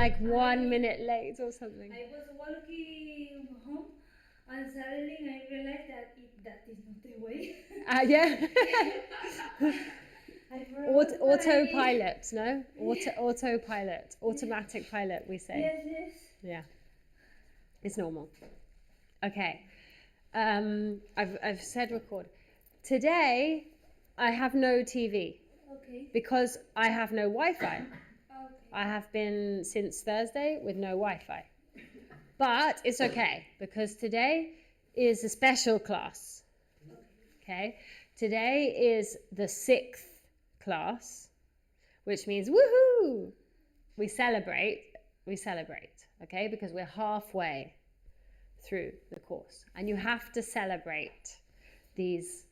like 1 minute late or something. I was walking home and suddenly I realized that is not the way. Yeah. I forgot Autopilot, no? Autopilot. Automatic pilot, we say. Yes. Yeah. It's normal. Okay. I've said record. Today, I have no TV. Okay. Because I have no Wi-Fi. Okay. I have been since Thursday with no Wi-Fi. But it's okay, because today is a special class. Okay? Today is the 6th class, which means woohoo! We celebrate, okay? Because we're halfway through the course. And you have to celebrate these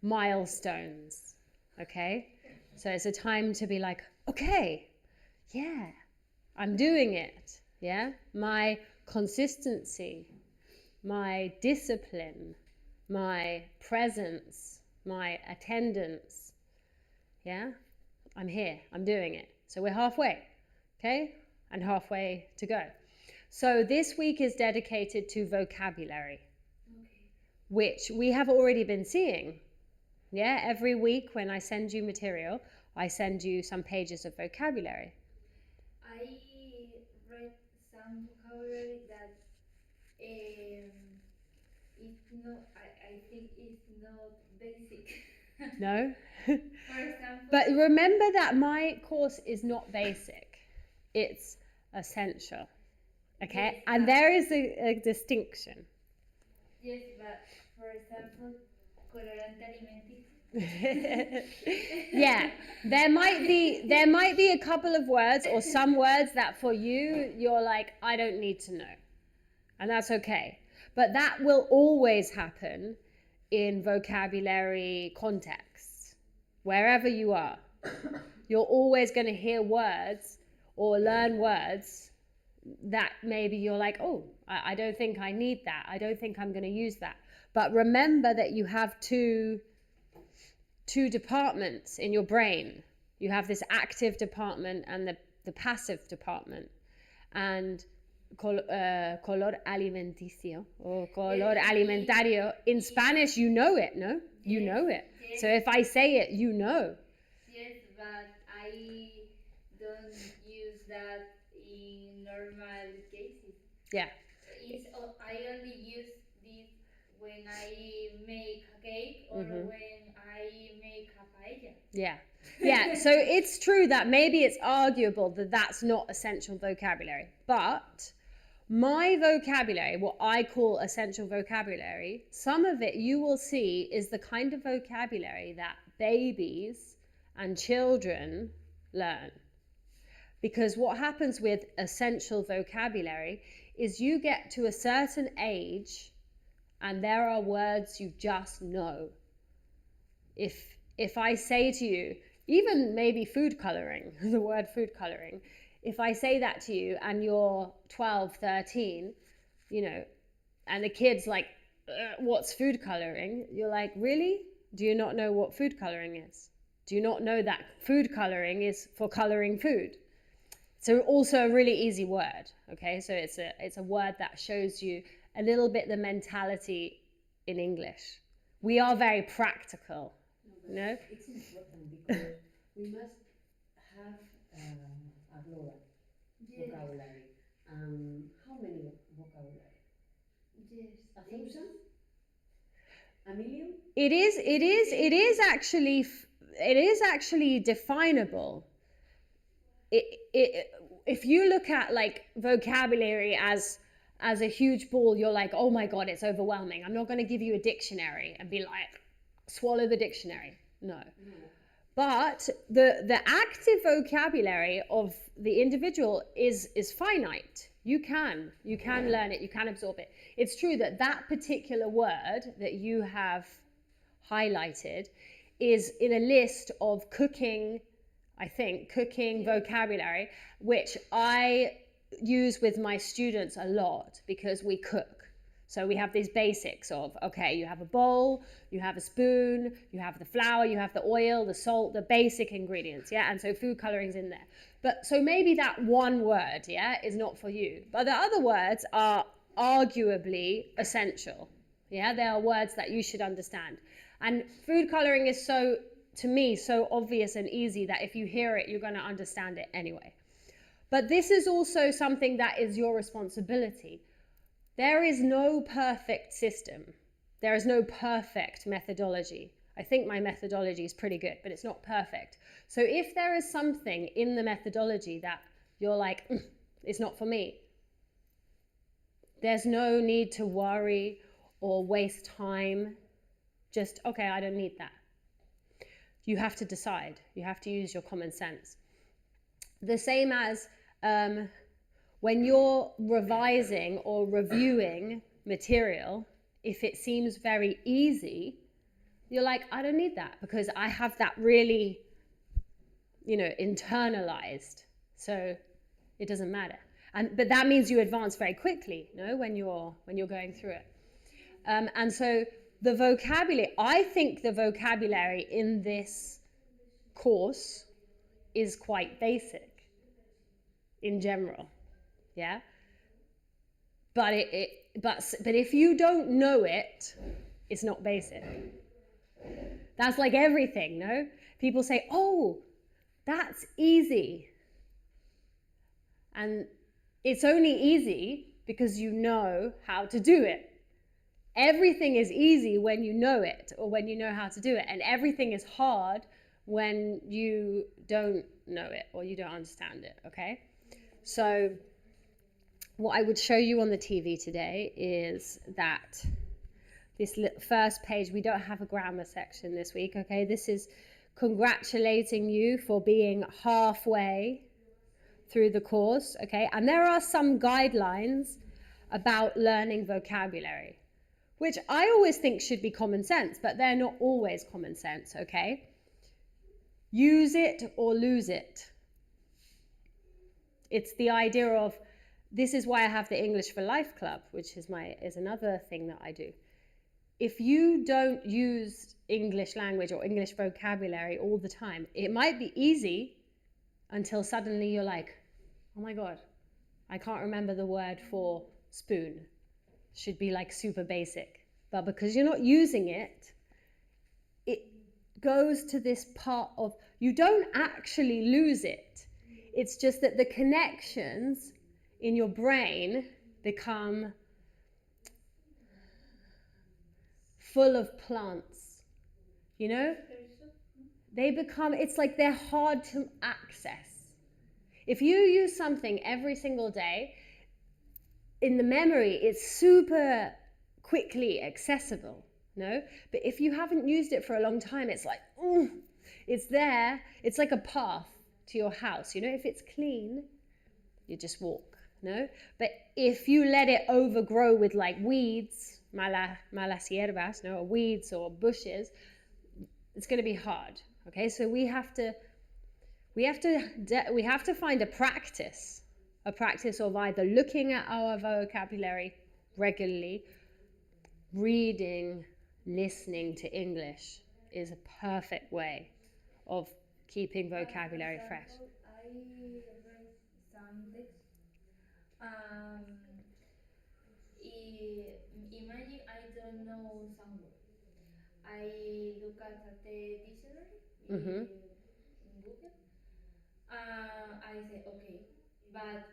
milestones, okay? So it's a time to be like, okay, yeah, I'm doing it, yeah? My consistency, my discipline, my presence, my attendance, yeah? I'm here, I'm doing it. So we're halfway, okay? And halfway to go. So this week is dedicated to vocabulary, which we have already been seeing. Yeah, every week when I send you material, I send you some pages of vocabulary. I read some vocabulary that it's not. I think it's not basic. No? For example. But remember that my course is not basic. It's essential. Okay? Yes, and there is a distinction. Yes, but for example, colorante alimenticio. Yeah, there might be a couple of words or some words that for you, you're like, I don't need to know. And that's okay. But that will always happen in vocabulary contexts. Wherever you are, you're always going to hear words or learn words that maybe you're like, oh, I don't think I need that. I don't think I'm going to use that. But remember that you have two departments in your brain. You have this active department and the passive department. And color alimenticio or color alimentario, in Spanish, you know it, no? You know it. So if I say it, you know. Yes, but I don't use that in normal cases. Yeah. I only use this when I make a cake or when I make a paella. Yeah. Yeah, so it's true that maybe it's arguable that that's not essential vocabulary. But my vocabulary, what I call essential vocabulary, some of it you will see is the kind of vocabulary that babies and children learn. Because what happens with essential vocabulary is you get to a certain age and there are words you just know. If I say to you, even maybe food coloring, the word food coloring, if I say that to you and you're 12, 13, you know, and the kid's like, what's food coloring? You're like, really? Do you not know what food coloring is? Do you not know that food coloring is for coloring food? So also a really easy word, okay? So it's a word that shows you a little bit the mentality in English. We are very practical, no? It's important because we must have a global vocabulary. How many vocabulary? Yes. 1,000? A million? It is actually definable. If you look at like vocabulary as a huge ball, you're like, oh my God, it's overwhelming. I'm not going to give you a dictionary and be like, swallow the dictionary. No. But the active vocabulary of the individual is finite. You can learn it, you can absorb it. It's true that particular word that you have highlighted is in a list of cooking vocabulary, which I use with my students a lot because we cook. So we have these basics of, okay, you have a bowl, you have a spoon, you have the flour, you have the oil, the salt, the basic ingredients, yeah? And so food coloring's in there. But so maybe that one word, yeah, is not for you. But the other words are arguably essential, yeah? They are words that you should understand. And food coloring is so, to me, so obvious and easy that if you hear it, you're going to understand it anyway. But this is also something that is your responsibility. There is no perfect system. There is no perfect methodology. I think my methodology is pretty good, but it's not perfect. So if there is something in the methodology that you're like, it's not for me, there's no need to worry or waste time. Just, okay, I don't need that. You have to decide. You have to use your common sense. The same as when you're revising or reviewing material, if it seems very easy, you're like, I don't need that because I have that really, internalized. So it doesn't matter. But that means you advance very quickly, when you're going through it. And so the vocabulary, I think the vocabulary in this course is quite basic in general. Yeah, but but if you don't know it, it's not basic. That's like everything, no? People say, "Oh, that's easy," and it's only easy because you know how to do it. Everything is easy when you know it or when you know how to do it, and everything is hard when you don't know it or you don't understand it. Okay, so what I would show you on the TV today is that this first page, we don't have a grammar section this week, okay? This is congratulating you for being halfway through the course, okay? And there are some guidelines about learning vocabulary, which I always think should be common sense, but they're not always common sense, okay? Use it or lose it. It's the idea of, this is why I have the English for Life Club, which is another thing that I do. If you don't use English language or English vocabulary all the time, it might be easy until suddenly you're like, oh my God, I can't remember the word for spoon. Should be like super basic. But because you're not using it, it goes to this part of, you don't actually lose it. It's just that the connections in your brain become full of plants, it's like they're hard to access. If you use something every single day, in the memory, it's super quickly accessible, but if you haven't used it for a long time, it's like, it's there, it's like a path to your house, if it's clean, you just walk. But if you let it overgrow with like weeds, malas hierbas, or weeds or bushes, it's going to be hard. Okay, so we have to find a practice of either looking at our vocabulary regularly, reading, listening to English is a perfect way of keeping vocabulary fresh. I read some texts. Imagine I don't know some word. I look at the dictionary in Google. I say okay, but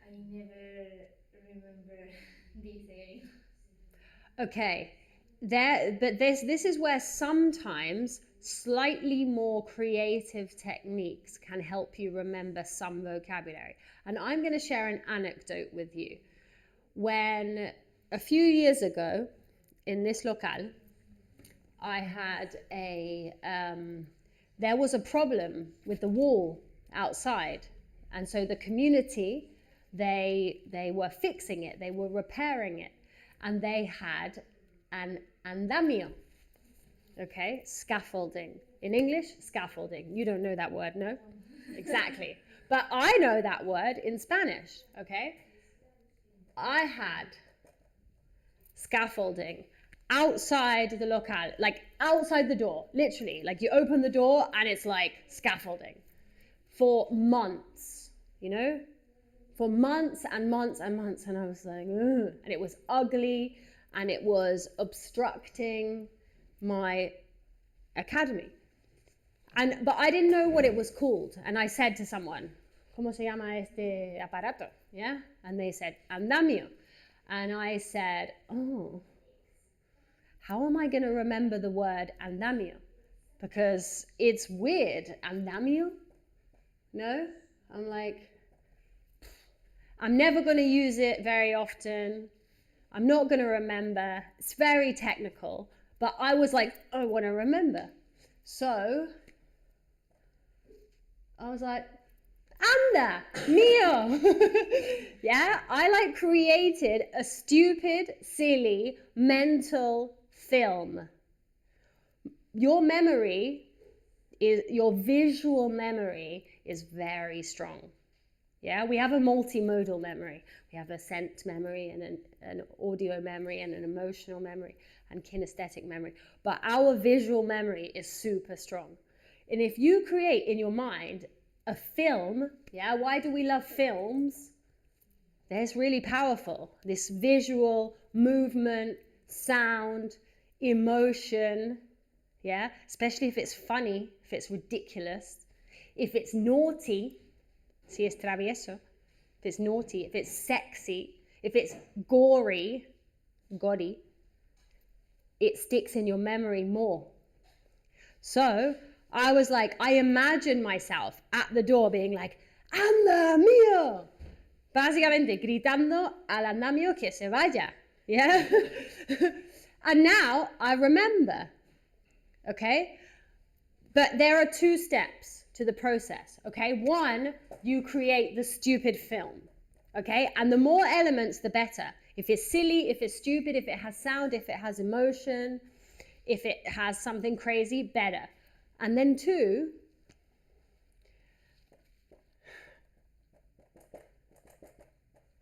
I never remember this again. Okay, but this is where sometimes slightly more creative techniques can help you remember some vocabulary. And I'm going to share an anecdote with you. When a few years ago in this local, I had there was a problem with the wall outside. And so the community, they were fixing it, they were repairing it. And they had an andamio. Okay, scaffolding. In English, scaffolding. You don't know that word, no? Exactly. But I know that word in Spanish, okay? I had scaffolding outside the local, like outside the door, literally. Like you open the door and it's like scaffolding for months, you know? For months and months and months. And I was like, ugh. And it was ugly and it was obstructing my academy. But I didn't know what it was called. And I said to someone, ¿Cómo se llama este aparato? Yeah? And they said, andamio. And I said, oh, how am I going to remember the word andamio? Because it's weird. Andamio? No? I'm like, I'm never going to use it very often. I'm not going to remember. It's very technical. But I was like, I want to remember. So I was like, anda, mio. Yeah, I like created a stupid, silly, mental film. Your memory your visual memory is very strong. Yeah, we have a multimodal memory. We have a scent memory and an audio memory and an emotional memory and kinesthetic memory. But our visual memory is super strong. And if you create in your mind a film, yeah, why do we love films? It's really powerful. This visual movement, sound, emotion, yeah, especially if it's funny, if it's ridiculous, if it's naughty, si es travieso, if it's naughty, if it's sexy, if it's gory, it sticks in your memory more. So I was like, I imagine myself at the door being like, anda, mío. Básicamente gritando al andamio que se vaya. Yeah? And now I remember. Okay? But there are two steps to the process. Okay? One, you create the stupid film. Okay? And the more elements, the better. If it's silly, if it's stupid, if it has sound, if it has emotion, if it has something crazy, better. And then two,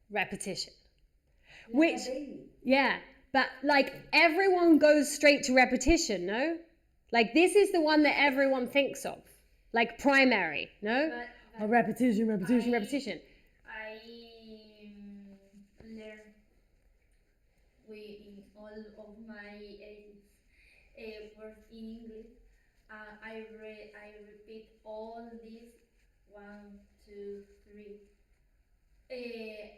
repetition. Which, yeah, but like everyone goes straight to repetition, no? Like this is the one that everyone thinks of, like primary, no? But Repetition. I learned in all of my words in English. I repeat all these 1, 2, 3.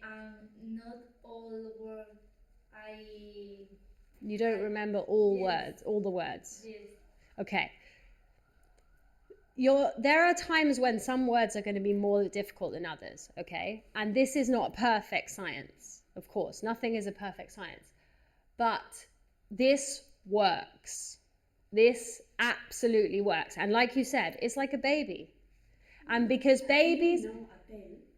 And not all words You don't remember all Yes. words, all the words. Yes. Okay. There are times when some words are going to be more difficult than others, okay? And this is not a perfect science, of course. Nothing is a perfect science. But this works. This absolutely works. And like you said, it's like a baby. And because babies,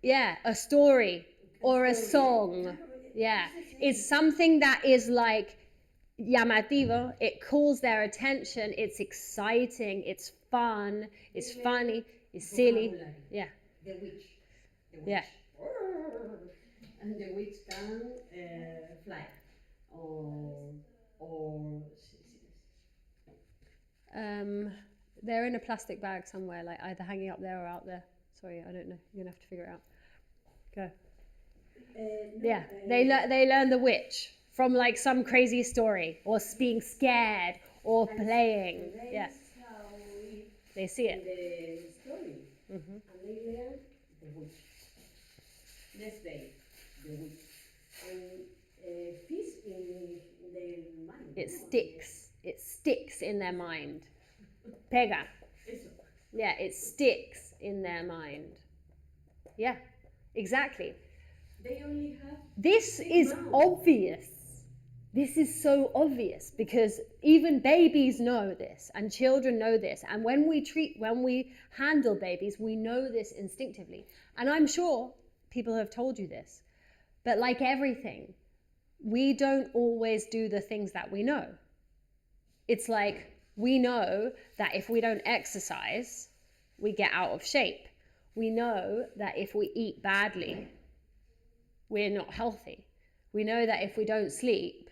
yeah, a story or a song, yeah, it's something that is like llamativo. It calls their attention. It's exciting. It's fun. It's funny. It's silly. Yeah. The witch. Yeah. And the witch can fly. Or They're in a plastic bag somewhere, like either hanging up there or out there. Sorry, I don't know. You're gonna have to figure it out. Go. Yeah, they learn the witch from like some crazy story, or being scared, or playing. Yeah, they see it. The story. Mm-hmm. And they learn the witch. Next day, the witch. And fish in their mind. It sticks. It sticks in their mind. Pega. Yeah, it sticks in their mind. Yeah, exactly. They only have. This is obvious. This is so obvious because even babies know this and children know this. And when we handle babies, we know this instinctively. And I'm sure people have told you this. But like everything, we don't always do the things that we know. It's like We know that if we don't exercise, we get out of shape. We know that if we eat badly, we're not healthy. We know that if we don't sleep,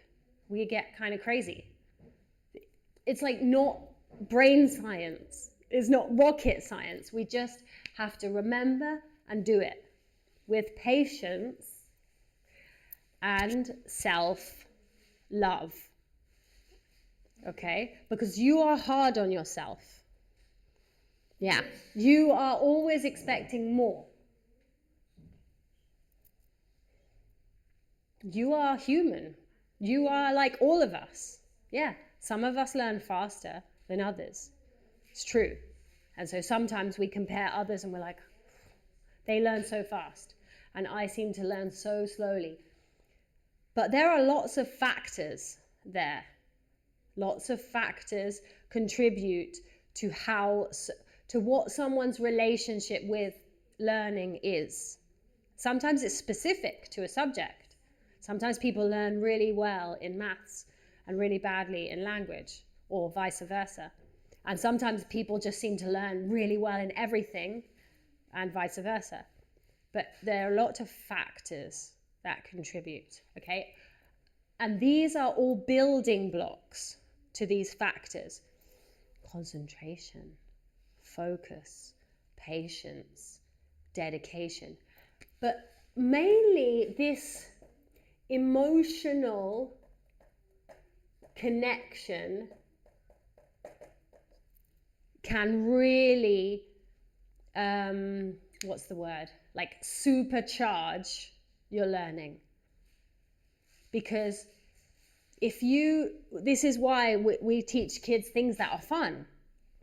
we get kind of crazy. It's like not brain science. It's not rocket science. We just have to remember and do it with patience and self-love. Okay? Because you are hard on yourself. Yeah. You are always expecting more. You are human. You are like all of us. Yeah. Some of us learn faster than others. It's true. And so sometimes we compare others and we're like, they learn so fast. And I seem to learn so slowly. But there are lots of factors there. Lots of factors contribute to what someone's relationship with learning is. Sometimes it's specific to a subject. Sometimes people learn really well in maths and really badly in language, or vice versa. And sometimes people just seem to learn really well in everything and vice versa. But there are a lot of factors that contribute, okay? And these are all building blocks to these factors. Concentration, focus, patience, dedication. But mainly this emotional connection can really, like supercharge your learning. Because this is why we teach kids things that are fun.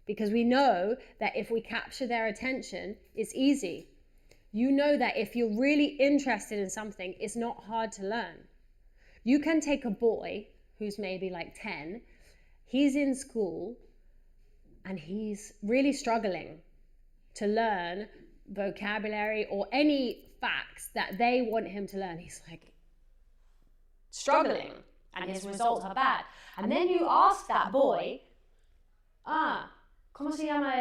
Because we know that if we capture their attention, it's easy. You know that if you're really interested in something, it's not hard to learn. You can take a boy who's maybe like 10, he's in school and he's really struggling to learn vocabulary or any facts that they want him to learn. He's like struggling and his results are bad. And then you ask that boy, ¿cómo se llama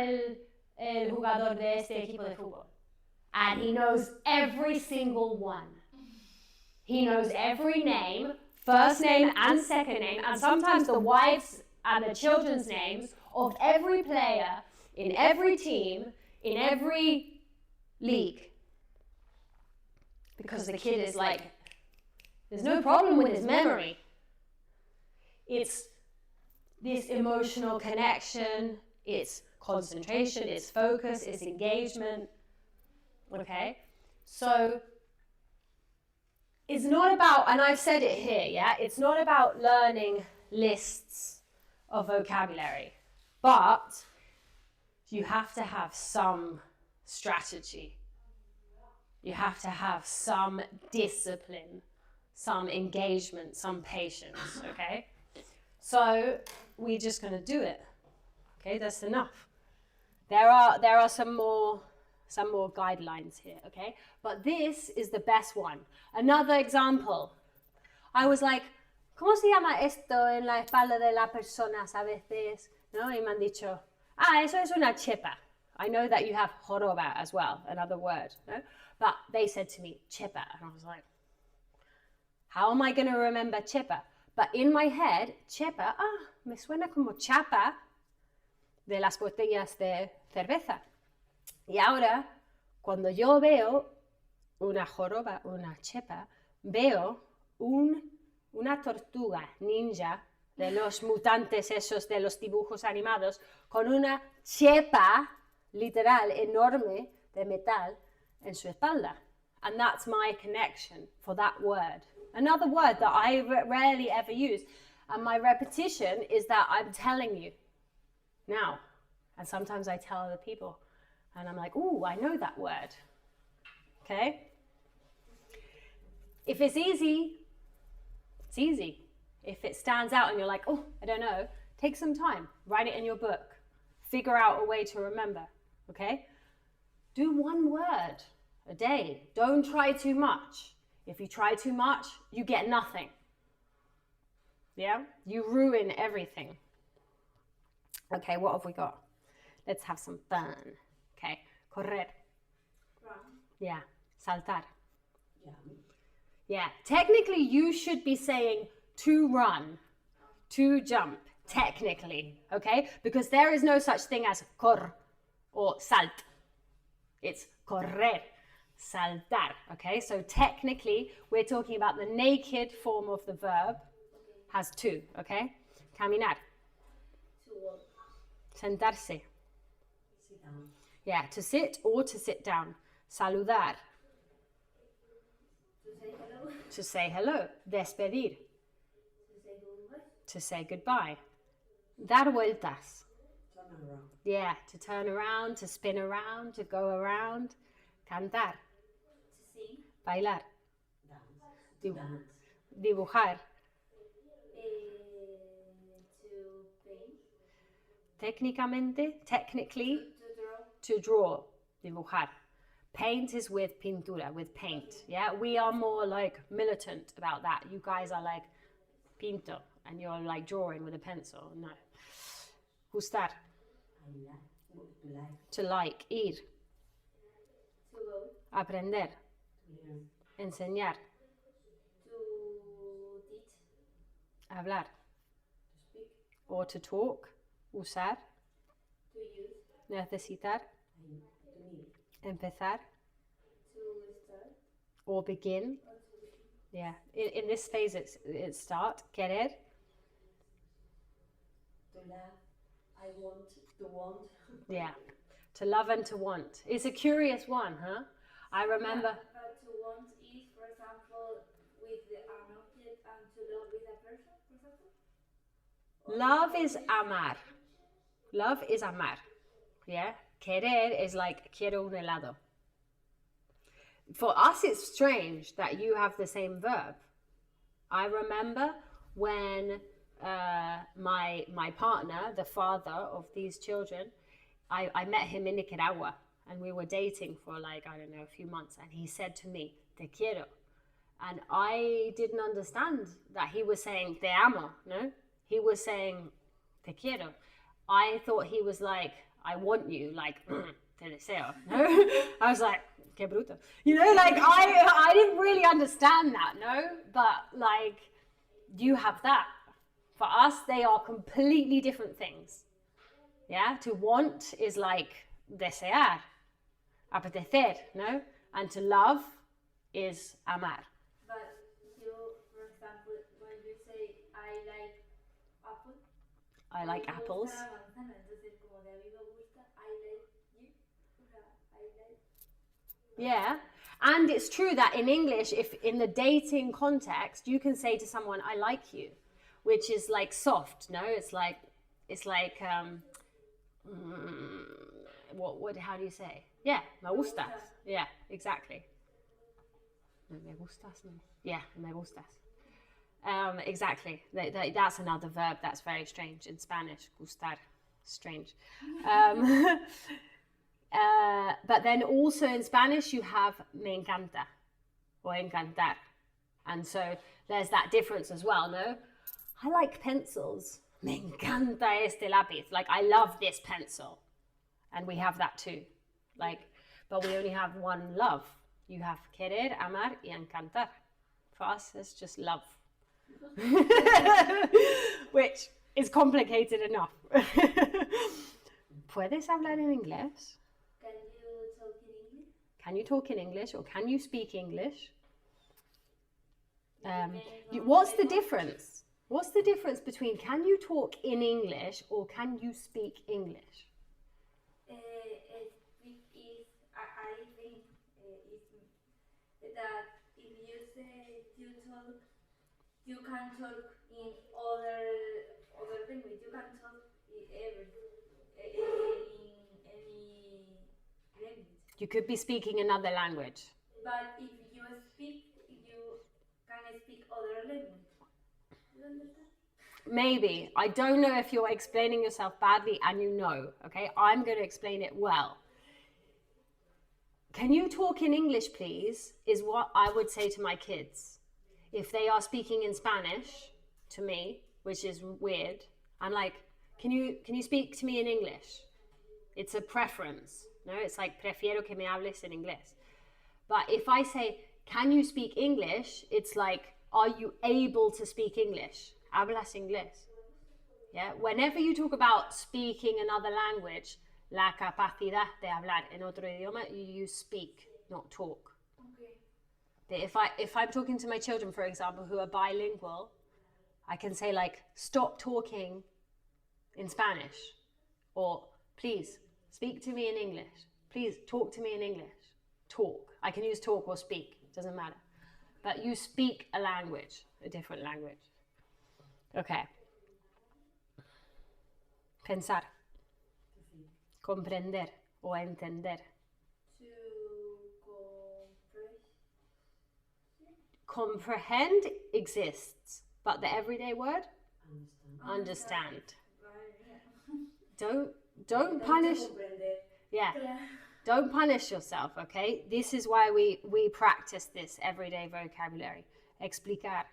el jugador de este equipo de fútbol? And he knows every single one. He knows every name, first name and second name, and sometimes the wives and the children's names of every player in every team, in every league. Because the kid is like, there's no problem with his memory. It's this emotional connection, it's concentration, it's focus, it's engagement. Okay? So it's not about, and I've said it here, yeah? It's not about learning lists of vocabulary, but you have to have some strategy. You have to have some discipline, some engagement, some patience, okay? So we're just going to do it. Okay, that's enough. There are some more guidelines here, okay? But this is the best one. Another example. I was like, ¿cómo se llama esto en la espalda de las personas a veces? ¿No? Y me han dicho, eso es una chepa. I know that you have joroba as well, another word, no? But they said to me, chepa. And I was like, how am I going to remember chepa? But in my head, chepa, me suena como chapa de las botellas de cerveza. Y ahora, cuando yo veo una joroba, una chepa, veo una tortuga ninja de los mutantes esos de los dibujos animados con una chepa literal enorme de metal en su espalda. And that's my connection for that word. Another word that I rarely ever use. And my repetition is that I'm telling you now. And sometimes I tell other people. And I'm like, ooh, I know that word. Okay? If it's easy, it's easy. If it stands out and you're like, oh, I don't know, take some time. Write it in your book. Figure out a way to remember. Okay? Do one word a day. Don't try too much. If you try too much, you get nothing. Yeah? You ruin everything. Okay, what have we got? Let's have some fun. Okay, correr. Run. Yeah, saltar. Jump. Yeah, technically you should be saying to run, to jump, technically, okay? Because there is no such thing as cor or salt. It's correr, saltar, okay? So technically we're talking about the naked form of the verb has two, okay? Caminar, To walk. sentarse. Sit down. Yeah, to sit or to sit down. Saludar, To say hello. to say hello. Despedir, To say goodbye. to say goodbye. Dar vueltas. Turn around. Yeah, to turn around, to spin around, to go around. Cantar, To sing. bailar, Dance. Dibu- Dance. dibujar. To paint. Technically, To draw. to draw, dibujar. Paint is with pintura, with paint. Yeah, we are more like militant about that. You guys are like pinto, and you're like drawing with a pencil. No. Gustar, I like. to like. Ir, To go. aprender, To learn. enseñar, To teach. hablar, To speak. or to talk, usar, To use. necesitar, To need. empezar, To start. or begin. Or to begin. Yeah, in this phase it's start, querer, To laugh. I want. To want. yeah, to love and to want. It's a curious one, huh? I remember, But to want is, for example, with an object, and to love with a person, for example. love is amar. Love is amar, yeah? Querer is like quiero un helado. For us, it's strange that you have the same verb. I remember when my partner, the father of these children, I met him in Nicaragua and we were dating for like, I don't know, a few months. And he said to me, te quiero. And I didn't understand that he was saying te amo, no? He was saying te quiero. I thought he was like, I want you, like, te deseo, no? I was like, que bruto. You know, like, I didn't really understand that, no? But, like, you have that. For us, they are completely different things. Yeah? To want is like desear, apetecer, no? And to love is amar. But you, for example, when you say I like apple. I like a mí me apples. gusta la manzana, entonces como de a mí me gusta, I like you. O sea, I like. Yeah. And it's true that in English, if in the dating context, you can say to someone, I like you, which is like soft, no? It's like, how do you say? Yeah, me gustas. Yeah, exactly. No, me gustas, no. Yeah, me gustas. Exactly. That's another verb that's very strange in Spanish. Gustar. Strange. But then also in Spanish you have me encanta or encantar. And so there's that difference as well, no? I like pencils. Me encanta este lápiz. Like, I love this pencil. And we have that too. Like, but we only have one love. You have querer, amar y encantar. For us, it's just love. Which is complicated enough. ¿Puedes hablar en inglés? Can you talk in English? Can you talk in English or can you speak English? Depending on What's the language. difference? What's the difference between can you talk in English or can you speak English? Speak is, I think, is that if you say you talk, you can talk in other language. You can talk in any language. You could be speaking another language. But if you speak, you can speak other language. You understand? Maybe. I don't know if you're explaining yourself badly and you know, okay? I'm going to explain it well. Can you talk in English, please? Is what I would say to my kids. If they are speaking in Spanish to me, which is weird, I'm like, can you speak to me in English? It's a preference. No, it's like prefiero que me hables en inglés. But if I say, can you speak English? It's like, are you able to speak English? Hablas inglés. Yeah. Whenever you talk about speaking another language, la capacidad de hablar en otro idioma, you use speak, not talk. Okay. If I'm talking to my children, for example, who are bilingual, I can say like, stop talking in Spanish, or please speak to me in English. Please talk to me in English. Talk. I can use talk or speak. It doesn't matter. But you speak a language, a different language. Okay. Pensar. Comprender o entender. To Comprehend exists, but the everyday word? Understand. Don't punish. Yeah. Don't punish yourself, okay? This is why we practice this everyday vocabulary. Explicar.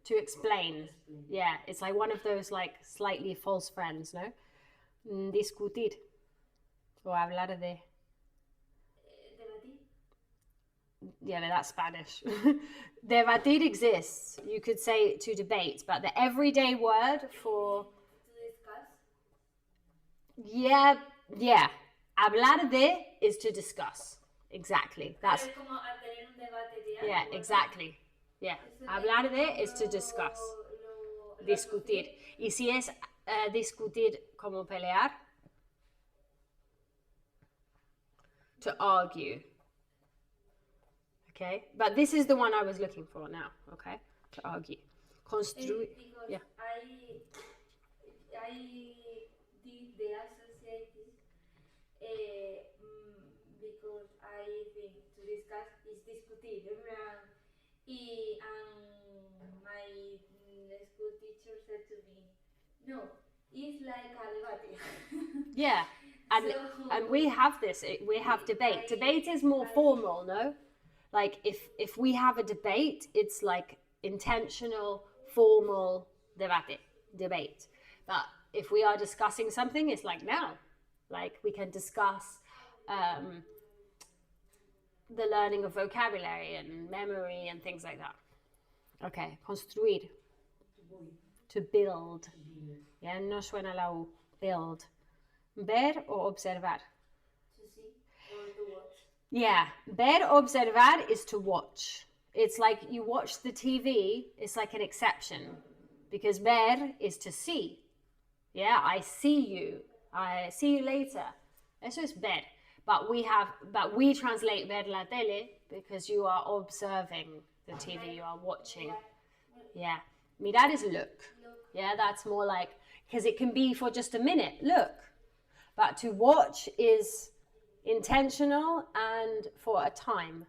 To explain. Yeah, it's like one of those like slightly false friends, no? Discutir. O hablar de. Debatir. Yeah, no, that's Spanish. Debatir exists. You could say to debate, but the everyday word for. To discuss. Yeah. Hablar de is to discuss. Exactly. That's. Es como al tener un debate de algo, Yeah, ¿verdad? exactly. Yeah. Hablar de is to discuss. Discutir. Y si es discutir como pelear, to argue. Okay, but this is the one I was looking for now. Okay, to argue. Construir. Because Yeah. I did the associated because I think to discuss is discutir. My school teacher said to me, no, it's like a debate. Yeah, and So- and we have this. We have debate. Debate is more formal, no? Like if we have a debate, it's like intentional, formal debate. But if we are discussing something, it's like now, like we can discuss the learning of vocabulary and memory and things like that. Okay, construir. To build. Ya no suena la U. Build. Ver o observar. To see or to watch. Yeah, ver observar is to watch. It's like you watch the TV, it's like an exception. Because ver is to see. Yeah, I see you. I see you later. Eso es ver. But we translate ver la tele because you are observing the TV, you are watching. Yeah. Mirar is look. Yeah, that's more like, because it can be for just a minute, look. But to watch is intentional and for a time.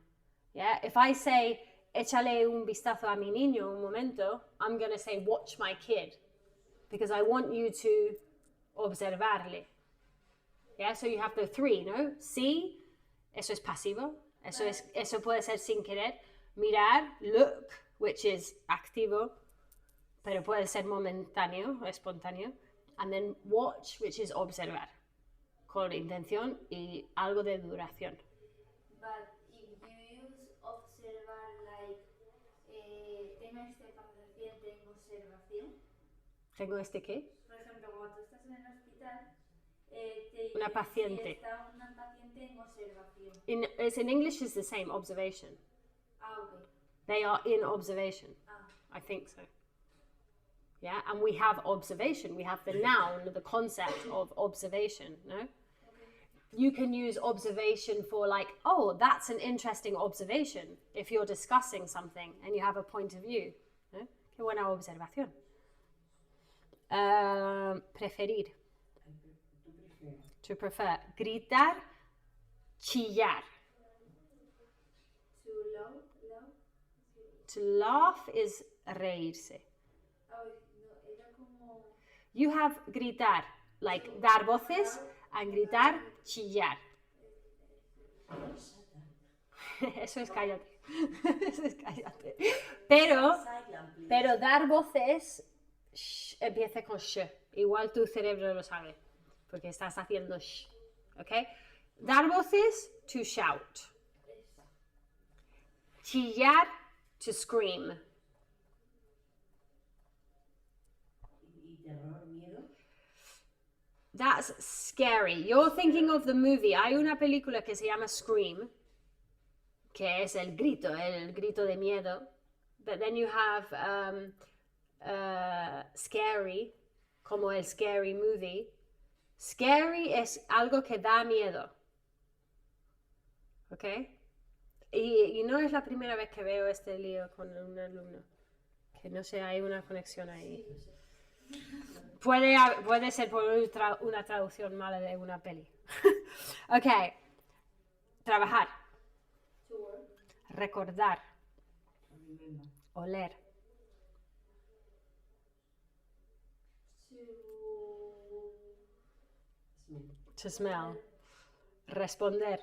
Yeah, if I say, échale un vistazo a mi niño un momento, I'm going to say, watch my kid. Because I want you to observarle. Yeah, so you have the three, no? See, eso es pasivo. Eso puede ser sin querer. Mirar, look, which is activo, pero puede ser momentáneo, espontáneo. And then watch, which is observar, con intención y algo de duración. But if you use observar like tengo este paciente en observación, ¿Tengo este qué? por ejemplo, cuando tú estás en el hospital, Una paciente. Está una paciente en observación. In English is the same, observation. Okay. They are in observation. I think so. Yeah, and we have observation. We have the noun, the concept of observation, no? You can use observation for like, oh, that's an interesting observation if you're discussing something and you have a point of view. ¿No? Qué buena observación. Preferir. To prefer. Gritar, chillar. To love. To laugh is reírse. Oh, no, era como You have gritar, like dar voces, and gritar, chillar. Eso es cállate. Cállate. Pero Silent, please. Pero dar voces empieza con sh. Igual tu cerebro lo sabe, porque estás haciendo sh. ¿Ok? Dar voces, to shout. Chillar, to scream. Y terror, miedo. That's scary. You're thinking of the movie. Hay una película que se llama Scream, que es el grito de miedo. But then you have scary, como el scary movie. Scary es algo que da miedo. ¿Ok? Y no es la primera vez que veo este lío con un alumno. Que no sé, hay una conexión ahí. Puede ser por una traducción mala de una peli. Ok. Trabajar. To work. Recordar. Remember. Oler. To Smell. To smell. Responder.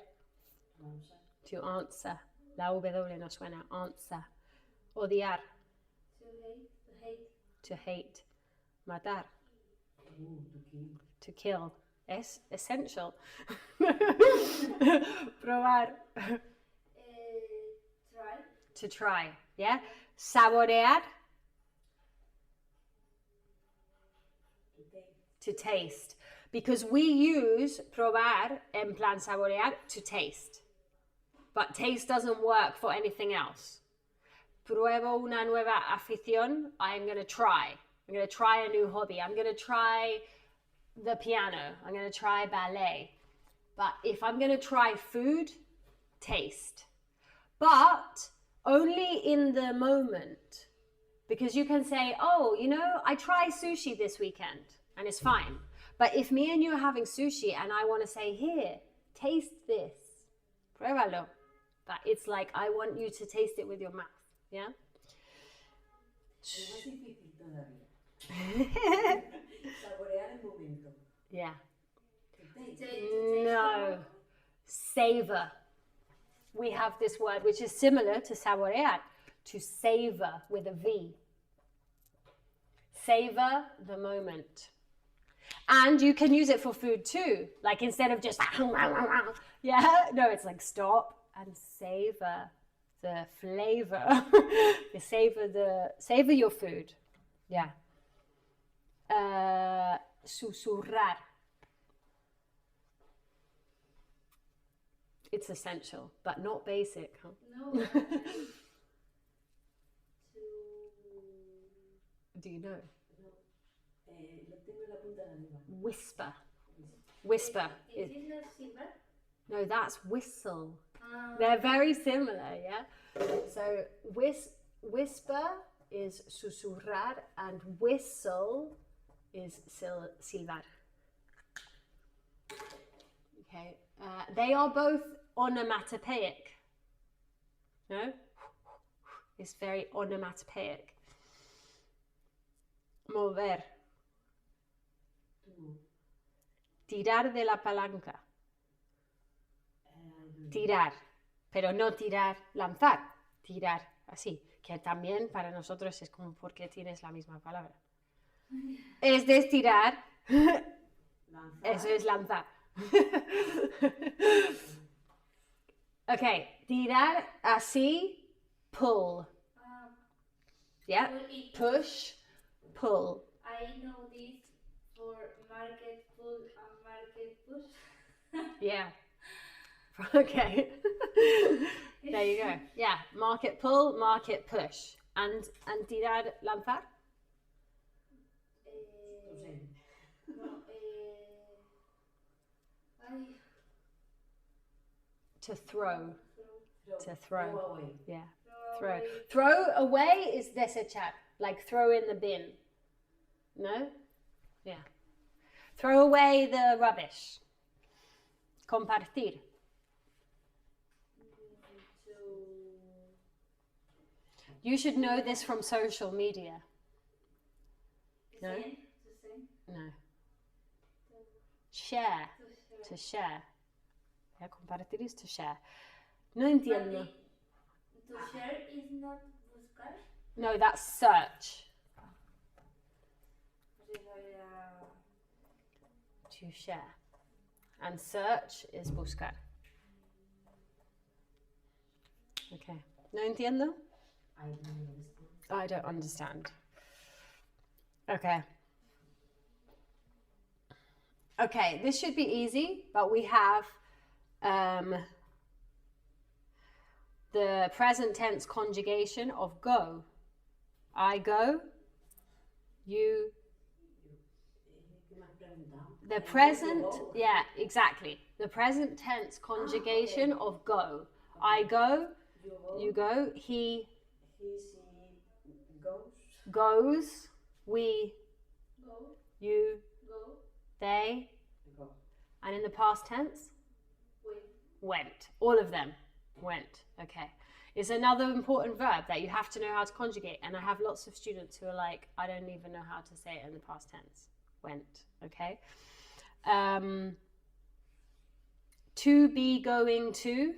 Answer. To answer. La W no suena. Answer. Odiar. to hate. To hate. Matar. To kill. To kill. Es essential. Probar. Try. To try. Yeah. Saborear. To take. To taste. Because we use probar en plan saborear to taste. But taste doesn't work for anything else. Pruebo una nueva afición. I'm going to try. I'm going to try a new hobby. I'm going to try the piano. I'm going to try ballet. But if I'm going to try food, taste. But only in the moment. Because you can say, oh, you know, I tried sushi this weekend and it's fine. But if me and you are having sushi and I want to say, here, taste this, pruébalo. But it's like, I want you to taste it with your mouth. Yeah? Es más difícil todavía. Saborear el momento. Yeah. To taste. No. Savor. We have this word which is similar to saborear, to savor with a V. Savor the moment. And you can use it for food too. Like instead of just, yeah, no, it's like stop and savor the flavor. You savor your food. Yeah. Susurrar. It's essential, but not basic. Huh? No. Do you know? Lo tengo en la punta de la lengua. Whisper. Whisper. Is it not silver? No, that's whistle. Ah. They're very similar, yeah? So whisper is susurrar and whistle is silbar. Okay. They are both onomatopoeic. No? It's very onomatopoeic. Mover. To move. Tirar de la palanca. Tirar. Pero no tirar, lanzar. Tirar. Así. Que también para nosotros es como porque tienes la misma palabra. Es de estirar. Lanzar. Eso es lanzar. Ok, tirar así, pull. Yeah, Pull it. push, pull. I know this for market pull and market push. Yeah. Okay. There you go. Yeah, market pull, market push. And tirar, lanzar? To send. No, To throw. To throw. Throw away. Yeah. throw. Throw. Throw away is desechar, like throw in the bin. No? Yeah. Throw away the rubbish. Compartir. You should know this from social media. No? To send. No. Share. To share. To share. Yeah, compartir is to share. No entiendo. To share is not buscar. No, that's search. To share. And search is buscar. Okay. No entiendo? I don't understand. I don't understand. Okay. Okay, this should be easy, but we have the present tense conjugation of go. I go, you. ¿Qué me has preguntado? The I present, go, you go. yeah, exactly. The present tense conjugation of go. I go, you go, he He, she goes. goes, we, Go, you, go, they, Go. and in the past tense, wait. went. All of them went. Okay. It's another important verb that you have to know how to conjugate. And I have lots of students who are like, I don't even know how to say it in the past tense. Went. Okay. To be going to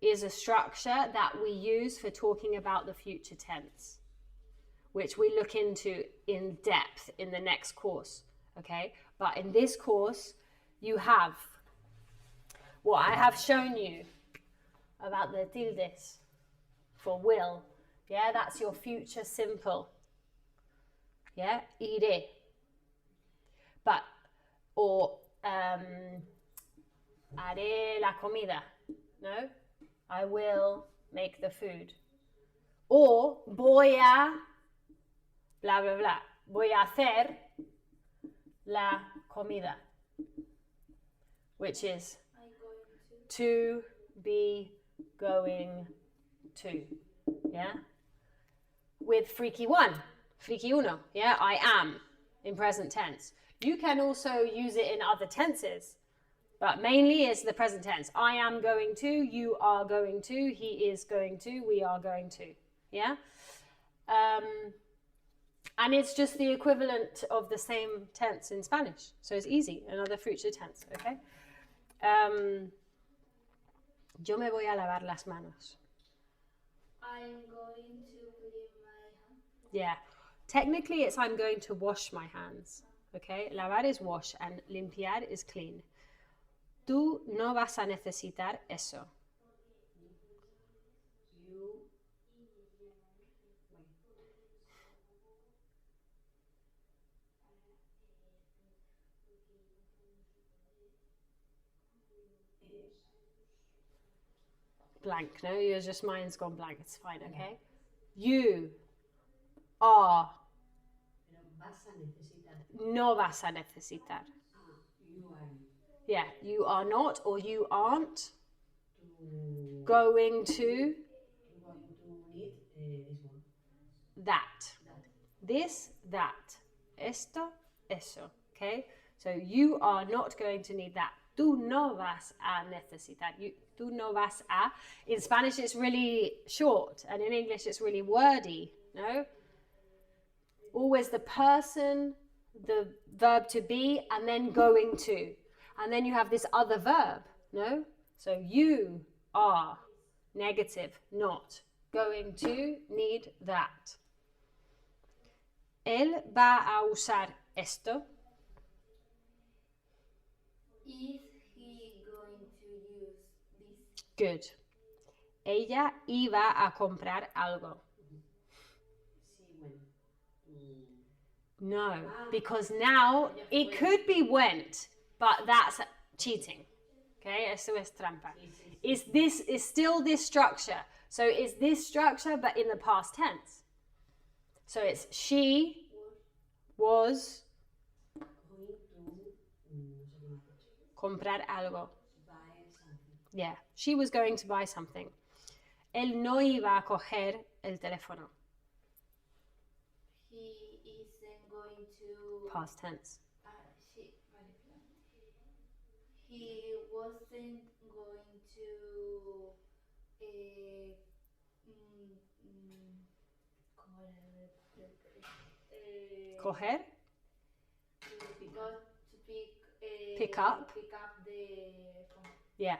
is a structure that we use for talking about the future tense, which we look into in depth in the next course. Okay. But in this course, you have what I have shown you about the tildes for will. Yeah, that's your future simple. Yeah, iré. But, or haré la comida. No, I will make the food. Or voy a blah blah blah. Voy a hacer la comida, which is I'm going to be going to. Yeah? With freaky one, freaky uno. Yeah, I am in present tense. You can also use it in other tenses, but mainly it's the present tense. I am going to, you are going to, he is going to, we are going to. Yeah? And it's just the equivalent of the same tense in Spanish. So it's easy, another future tense, okay? Yo me voy a lavar las manos. I'm going to clean my hand. Yeah. Technically, it's I'm going to wash my hands. Okay? Lavar is wash and limpiar is clean. Tú no vas a necesitar eso. You. Blank, no? You're just mine's gone blank. It's fine, okay? You are. Pero vas a necesitar. No vas a necesitar. You are. Yeah, you are not or you aren't To. going to You're going to need this one. that. That. This, that. Esto, eso. Okay? So you are not going to need that. Tú no vas a necesitar. Tú no vas a. In Spanish, it's really short, and in English, it's really wordy. No? Always the person, the verb to be, and then going to. And then you have this other verb. No? So you are negative, not. Going to need that. Él va a usar esto. Is he going to use this? Good. Ella iba a comprar algo. She went. No, because now it could be went, but that's cheating. Okay, eso es trampa. Is still this structure. So is this structure but in the past tense. So it's she was Going to. No sé qué me has dicho. comprar algo. Buy something. Yeah, she was going to buy something. Él no iba a coger el teléfono. He isn't going to. Past tense. He wasn't going to. ¿Cómo era? Coger, Pick up the phone. yeah.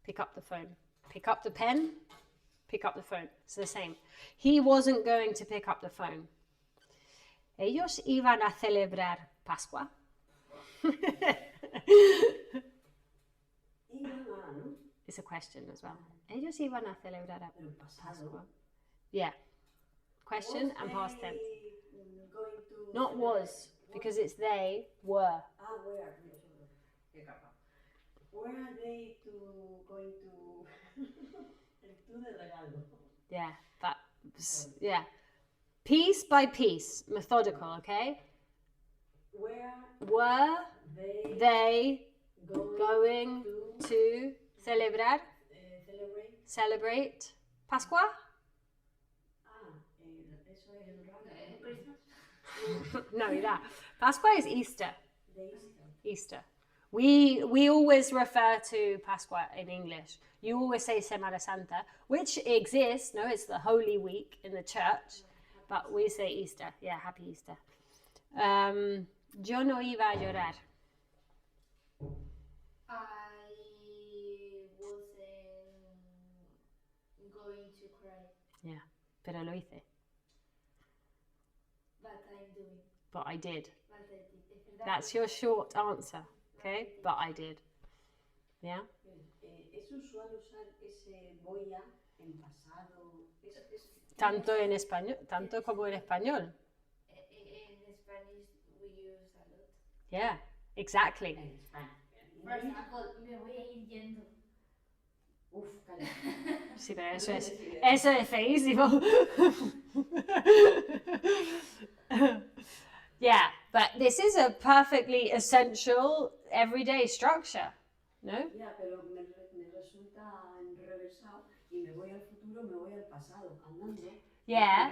Pick up the phone. Pick up the pen. pick up the phone. It's the same. He wasn't going to pick up the phone. Ellos iban a celebrar Pascua. It's a question as well. Ellos iban a celebrar Pascua. Yeah. Question and past tense. Not was, because it's they were. Where are they going to el de regalo? Yeah, yeah. Piece by piece, methodical, okay? Where Were they going to to celebrar, celebrate Pascua? Eso es el regalo. Navidad. Pascua is Easter. De Easter. Easter. We always refer to Pascua in English. You always say Semana Santa, which exists. No, it's the Holy Week in the church, but we say Easter. Yeah, happy Easter. Yo no iba a llorar. I wasn't going to cry, Yeah, pero lo hice. but I'm doing. But I did. But I did. That's your short answer, okay? But I did. Yeah? Es usual usar ese voy a en pasado. Tanto en español, tanto como en español. In Spanish, we use a lot. Yeah, exactly. En España. For example, me voy a ir yendo. Uf, calla. Sí, pero eso es feísimo. Yeah, but this is a perfectly essential everyday structure, no? Ya, pero me resulta enrevesado y me voy al futuro, me voy al pasado, andando. Yeah,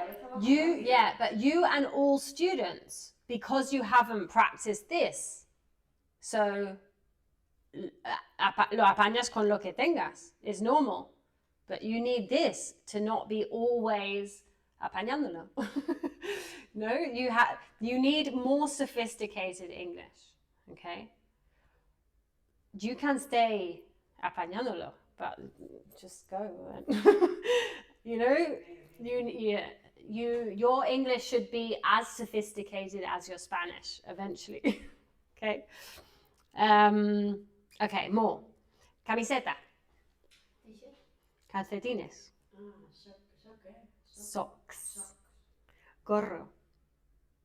but you and all students, because you haven't practiced this, so lo apañas con lo que tengas. It's normal, but you need this to not be always apañándolo. No, you need more sophisticated English, okay? You can stay apañándolo, but just go. You know, your English should be as sophisticated as your Spanish eventually. Okay. Okay, more. Camiseta. T-shirt. Calcetines. Socks. Socks. Gorro.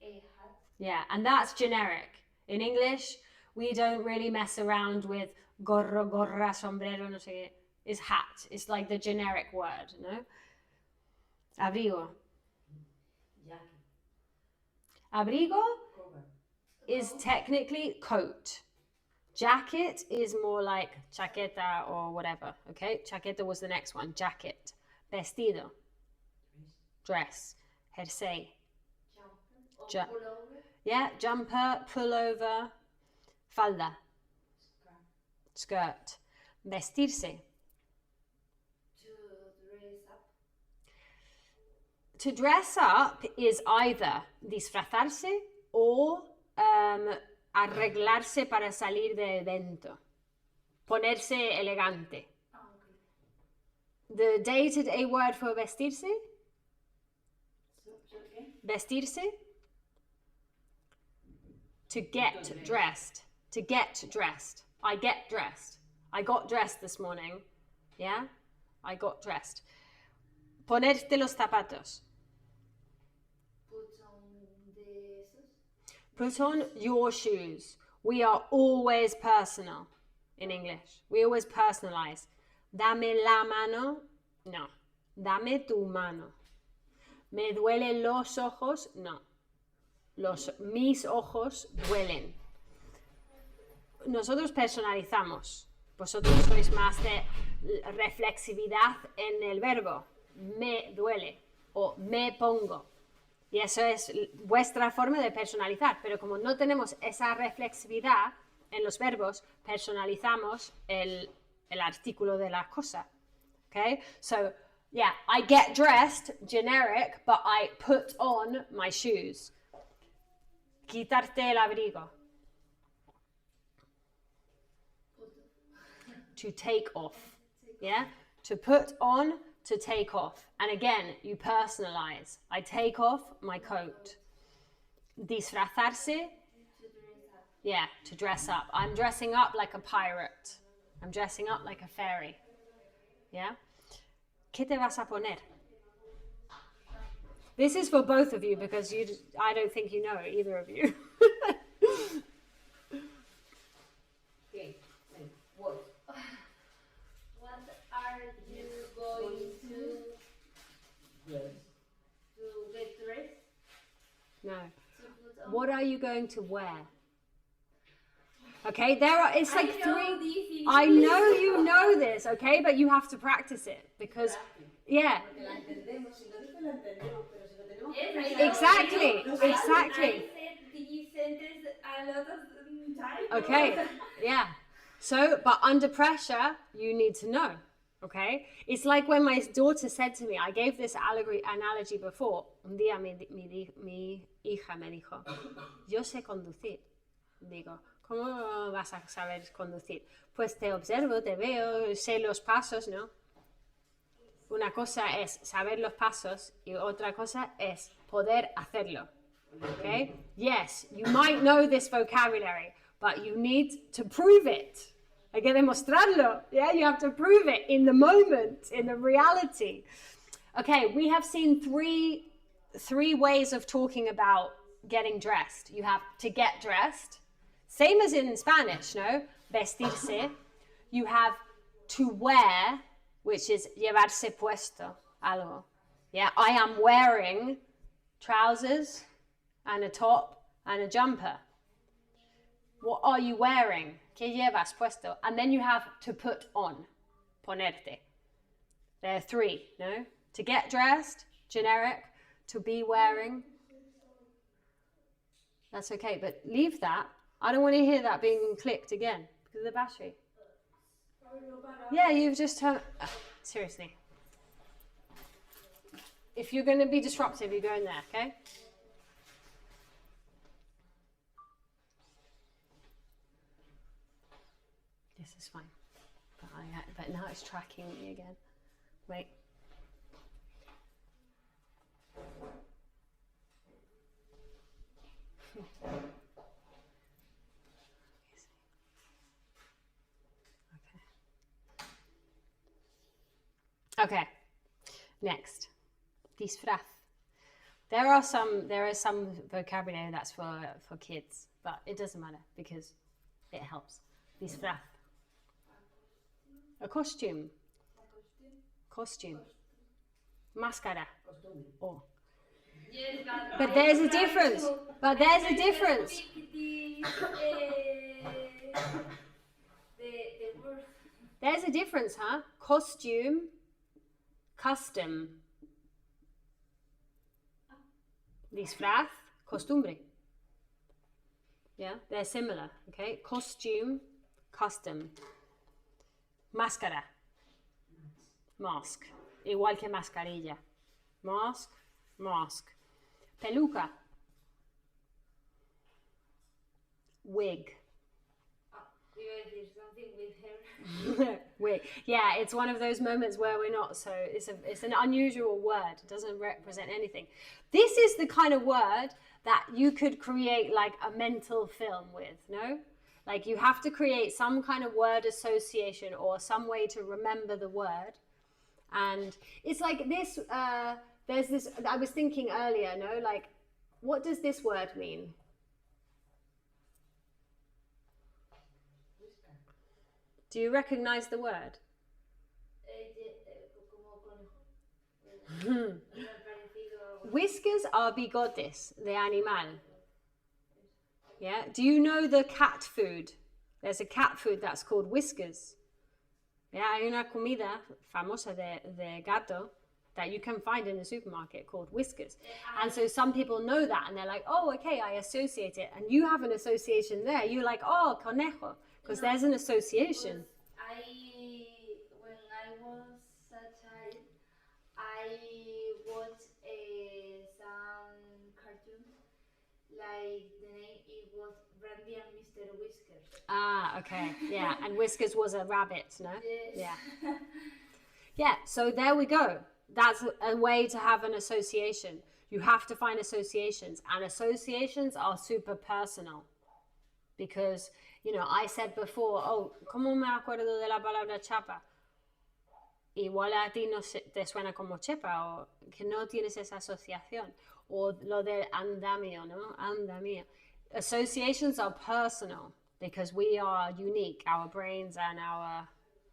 A hat. Yeah, and that's generic. In English, we don't really mess around with gorro, gorra, sombrero, no sé qué. It's hat. It's like the generic word, no? Abrigo. Jacket. Abrigo Cover. is technically coat. Jacket is more like chaqueta or whatever, okay? Chaqueta was the next one. Jacket. Vestido. Dress. Jersey. Jumper. Or Ja- pullover. Yeah, jumper, pullover, falda, skirt. Vestirse. To dress up. To dress up is either disfrazarse or arreglarse para salir de evento. Ponerse elegante. Ah, okay. The day-to-day word for vestirse? ¿Qué? Vestirse? To get dressed. To get dressed. I get dressed. I got dressed this morning. Yeah? I got dressed. Ponerte los zapatos. Put on the shoes. Put on your shoes. We are always personal in English. We always personalize. Dame la mano. No. Dame tu mano. Me duelen los ojos. No. Mis ojos duelen. Nosotros personalizamos. Vosotros sois más de reflexividad en el verbo. Me duele o me pongo. Y eso es vuestra forma de personalizar. Pero como no tenemos esa reflexividad en los verbos, personalizamos el artículo de la cosa. Okay? So, yeah, I get dressed, generic, but I put on my shoes. Quitarte el abrigo. To take off. Yeah? To put on, to take off. And again, you personalize. I take off my coat. Disfrazarse, yeah, to dress up. I'm dressing up like a pirate. I'm dressing up like a fairy. Yeah? ¿Qué te vas a poner? This is for both of you because I don't think you know either of you. Okay, what? What are you going to Yes. get dressed? No. To put on? What are you going to wear? Okay, it's like three. I know you know this, okay, but you have to practice it because, yeah, Porque la entendemos, si lo dice la entendemos, pero si lo tenemos que Yes, pensar- Exactly, I exactly. said the sentence a lot of times. Okay, yeah. So, but under pressure, you need to know, okay? It's like when my daughter said to me, I gave this analogy before. Un día mi hija me dijo, yo sé conducir. Digo, ¿cómo vas a saber conducir? Pues te observo, te veo, sé los pasos, ¿no? Una cosa es saber los pasos y otra cosa es poder hacerlo. Okay? Yes, you might know this vocabulary, but you need to prove it. Hay que demostrarlo. Yeah, you have to prove it in the moment, in the reality. Okay, we have seen three ways of talking about getting dressed. You have to get dressed, same as in Spanish, no? Vestirse. You have to wear, which is llevarse puesto, algo. Yeah, I am wearing trousers and a top and a jumper. What are you wearing? ¿Qué llevas puesto? And then you have to put on, ponerte. There are three, no? To get dressed, generic. To be wearing. That's okay, but leave that. I don't want to hear that being clicked again because of the battery. Yeah, you've just turned. Seriously. If you're going to be disruptive, you go in there, okay? This is fine. But now it's tracking me again. Wait. Okay. Next. Disfraz. There is some vocabulary that's for kids, but it doesn't matter because it helps. Disfraz. A costume. Costume. Máscara. Oh. Yes, But there's a difference. But there's a difference. The word. There's a difference, huh? Costume, custom. Disfraz, costumbre. Yeah, they're similar, okay? Costume, custom. Máscara. Mask. Igual que mascarilla. Mask, mask. Peluca. Wig. You guys did something with hair. Wig. Yeah, it's one of those moments where we're not so. It's an unusual word. It doesn't represent anything. This is the kind of word that you could create like a mental film with, no? Like you have to create some kind of word association or some way to remember the word. And it's like this, there's this, I was thinking earlier, no? Like, what does this word mean? Do you recognize the word? Whiskers are bigotes de animal. Yeah. Do you know the cat food? There's a cat food that's called whiskers. Yeah, hay una comida famosa de gato that you can find in the supermarket called whiskers. And so some people know that and they're like, oh, okay, I associate it. And you have an association there. You're like, oh, conejo, because there's an association. When I was a child, I watched some cartoons. Like the name, it was Brandy and Mr. Whiskers. Ah, okay, yeah. And whiskers was a rabbit, no? Yes. Yeah. Yeah, so there we go. That's a way to have an association. You have to find associations, and associations are super personal. Because, I said before, oh, ¿cómo me acuerdo de la palabra chapa? Igual a ti no te suena como chepa, o que no tienes esa asociación. O lo del andamio, ¿no? Andamio. Associations are personal because we are unique. Our brains and our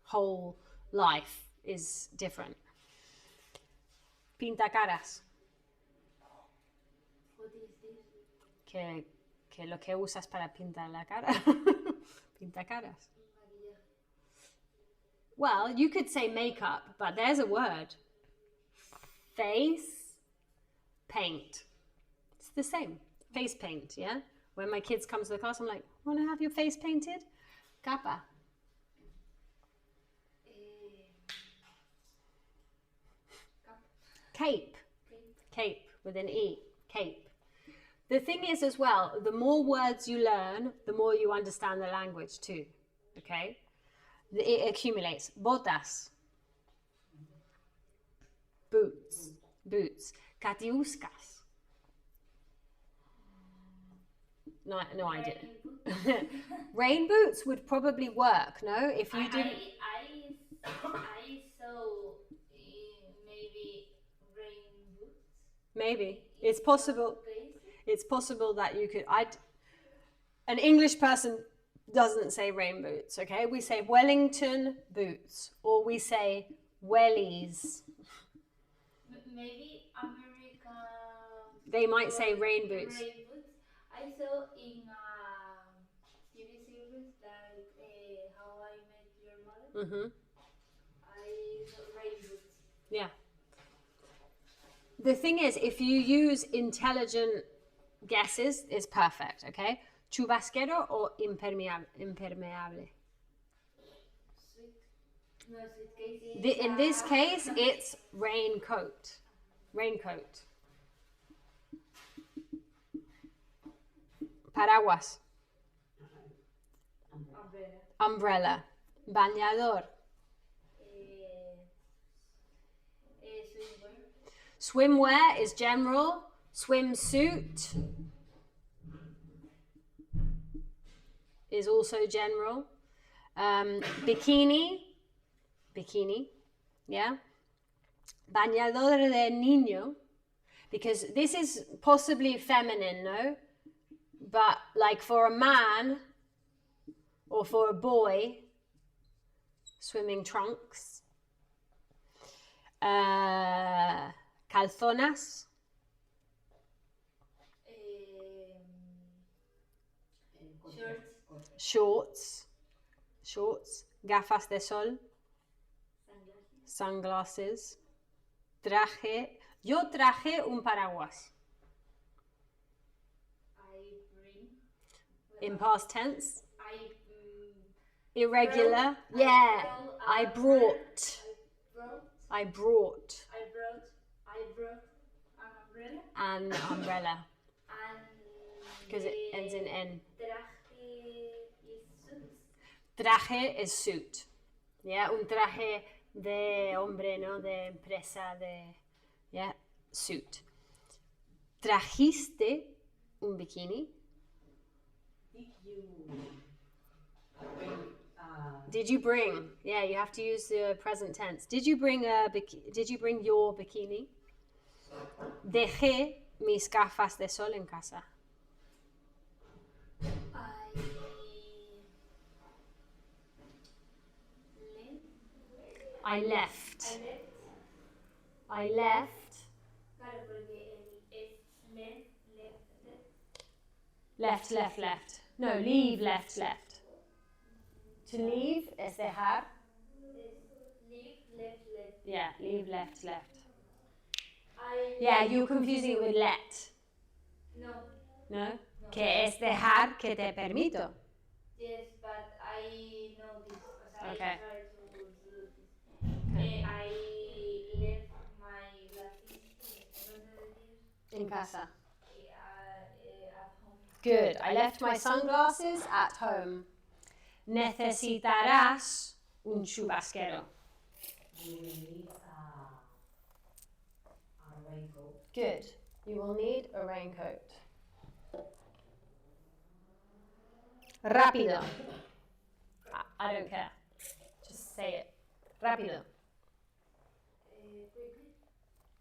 whole life is different. Pintacaras. What is this? Que lo que usas para pintar la cara. Pintacaras. Maquillaje. Well, you could say makeup, but there's a word. Face paint. It's the same. Face paint, yeah? When my kids come to the class, I'm like, want to have your face painted? Capa. Cape. Cape with an E. Cape. The thing is as well, the more words you learn, the more you understand the language too. Okay? It accumulates. Botas. Boots. Boots. Katiuskas. No idea. Rain boots would probably work, no? If you didn't. I saw maybe rain boots. Maybe. It's possible. Places. It's possible that you could. An English person doesn't say rain boots, okay? We say Wellington boots, or we say wellies. Maybe American. They might say rain boots. Rain boots. I saw in TV series like How I Met Your Mother. Mm-hmm. I saw rain boots. Yeah. The thing is, if you use intelligent guesses, it's perfect, okay? Chubasquero or impermeable? No, suitcase. In this case, it's raincoat. Raincoat. Paraguas. Umbrella. Umbrella. Bañador. Swimwear. Swimwear is general. Swimsuit is also general. Bikini. Bikini. Yeah. Bañador de niño. Because this is possibly feminine, no? But like for a man or for a boy, swimming trunks. Calzonas. Shorts. Shorts. Gafas de sol. Sunglasses. Traje. Yo traje un paraguas. I bring. In past tense. Irregular. Irregular. Yeah. I brought. I brought an umbrella. An umbrella. And Because it ends in N. traje Traje is suits. is suit. Yeah. Un traje de hombre, ¿no? De empresa, de. Yeah. Suit. Trajiste un bikini. Did you bring? Yeah, you have to use the present tense. Did you bring your bikini? Dejé mis gafas de sol en casa. I left. I left. Claro, porque es Left. No, leave, left. To leave is dejar. leave, left. Yeah, leave, left. I Yeah, you're confusing it with let. No. No? Que es dejar que te permito. Yes, but I know this. Okay. I try to do this. I left my glasses In casa. at home. Good. I left my sunglasses at home. Necesitarás un chubasquero. You will need a raincoat. Good. You will need a raincoat. Rápido. I don't care. Just say it. Rápido. Quickly.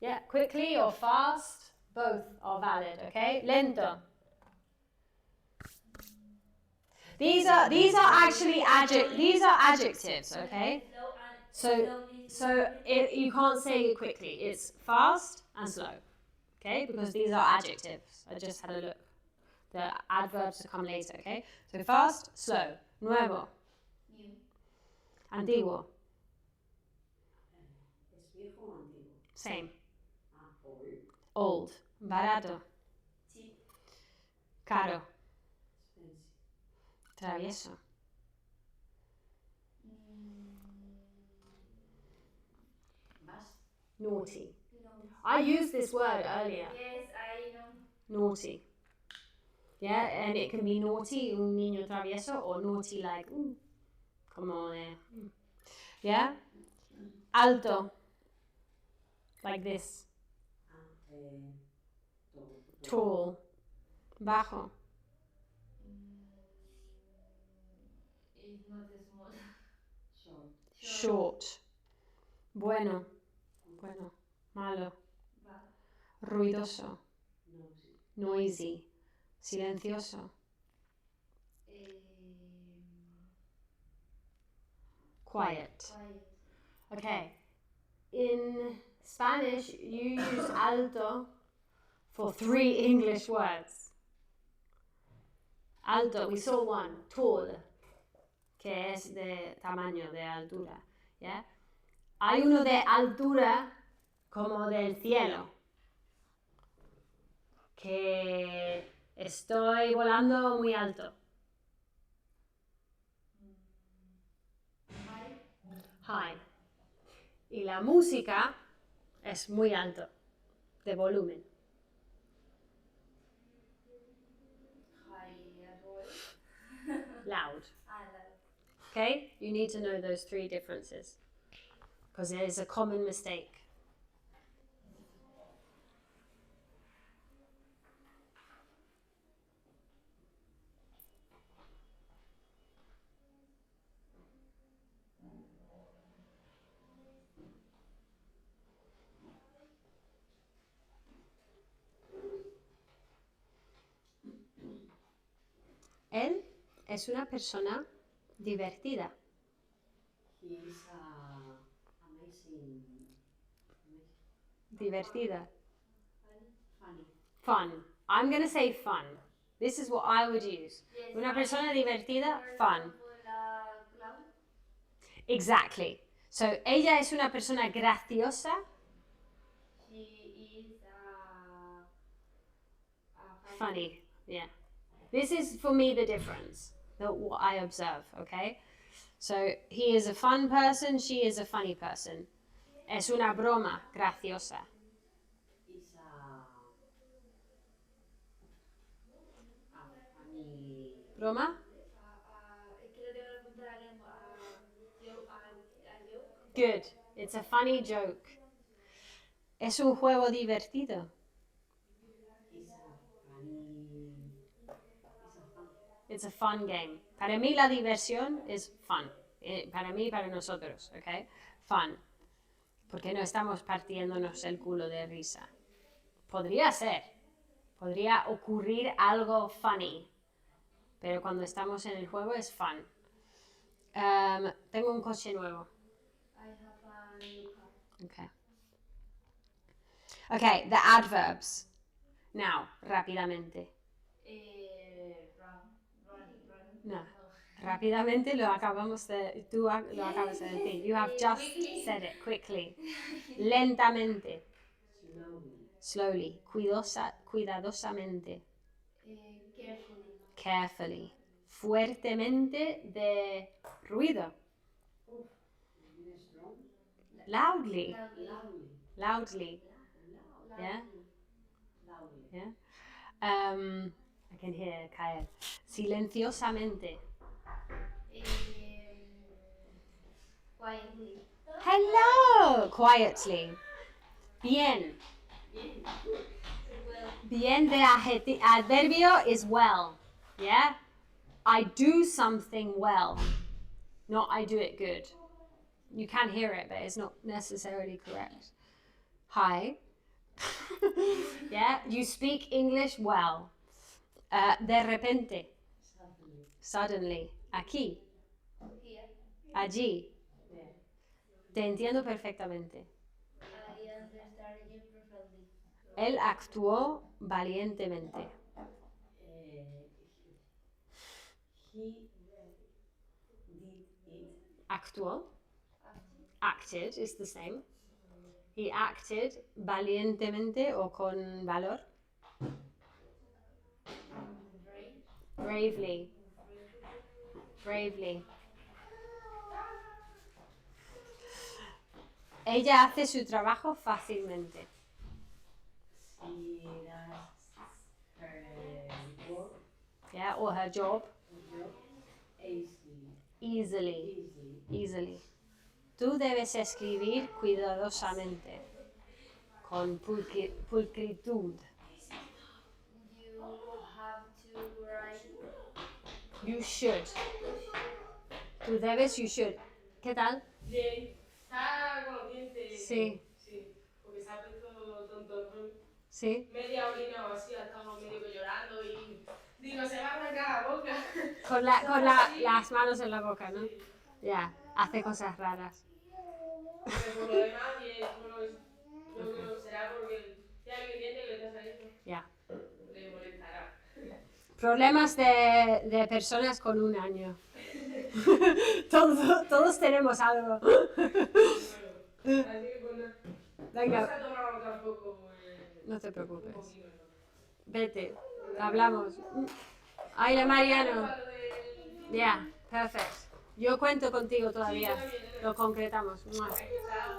Yeah, quickly or fast, both are valid, okay? Lento. These are actually adjectives, okay? Slow and So you can't say it quickly. It's fast and slow, okay? Because these are adjectives. I just had a look. The adverbs come later, okay? So fast, slow, nuevo, new. antiguo, ¿Es viejo o antiguo? same, Old. old, barato, Cheap. caro, Expensive. travieso, Bust. naughty. No. I used this word earlier, Yes, I know. naughty. Yeah, and it can be naughty, un niño travieso, or naughty like, como de, yeah? Alto, like this, tall, bajo, It's not small. Short. short, bueno, malo, Bad. ruidoso, Noisy. noisy, silencioso, quiet. Quiet. Okay, in Spanish you use alto for 3 English words. Alto, we saw one, tall, que es de tamaño, de altura, ¿ya? Hay uno de altura como del cielo, que estoy volando muy alto. High. Y la música es muy alto, de volumen. High as well. Loud. I love. Okay? You need to know those 3 differences because it is a common mistake. Él es una persona divertida. He is amazing. Divertida. Funny. Fun. I'm going to say fun. This is what I would use. Yes, Una persona funny. divertida, For fun. example, clown. Exactly. So, ella es una persona graciosa. She is Funny. Yeah. This is for me the difference, what I observe, okay? So, he is a fun person, she is a funny person. Es una broma graciosa. Is a funny. ¿Broma? Es que lo tengo en la punta de la lengua. Joke. Good. It's a funny joke. Es un juego divertido. Is a funny. Is a fun. It's a fun game. Para mí la diversión es fun. Para mí, para nosotros, ¿ok? Fun. Porque no estamos partiéndonos el culo de risa. Podría ser. Podría ocurrir algo funny. Pero cuando estamos en el juego es fun. Tengo un coche nuevo. I have a new car. Okay. Okay, the adverbs. Now, rápidamente. Run. No. Rápidamente lo acabamos de... Tú lo acabas de decir. You have just said it quickly. Lentamente. Slowly. Slowly. Cuidadosamente. Carefully. Carefully. Fuertemente de ruido. Strong. Loudly. Loudly. Loudly. Yeah? Loudly. Yeah? I can hear Kyle. Silenciosamente. Quietly. Hello. Quietly. Bien. Bien de adverbio is well. Yeah? I do something well. Not I do it good. You can hear it, but it's not necessarily correct. Hi. Yeah? You speak English well. De repente. Suddenly. Aquí. Here. Allí. Te entiendo perfectamente. I understand you perfectly. Él actuó valientemente. He did it. Actuó. Acted is the same. He acted valientemente o con valor. Bravely. Bravely. Ella hace su trabajo fácilmente. She does her work, Yeah, or her job job easily. easily. Easily. Easily. Tú debes escribir cuidadosamente. Con pulcritud. You have to write. You should. Tú debes, you should. ¿Qué tal? Bien, está con los dientes. Sí. Sí, porque se ha puesto tonto. Sí. Media orina o así, ha estado medio que llorando y digo, se va a arrancar la boca. Con las manos en la boca, ¿no? Sí. Ya, hace cosas raras. Pero por lo demás, bien, solo eso. Yo creo que será porque ya hay un diente que le está saliendo. Ya. Le molestará. Problemas de personas con 1 año. Todos tenemos algo. Bueno, así que pues nada. No se Venga, ha tomado tampoco no te un preocupes. poquito, ¿no? Vete, hablamos. Ay, Mariano. Para lo del- Yeah, perfect. Yo cuento contigo todavía. Sí, yo también. Lo concretamos. Mua. Chao.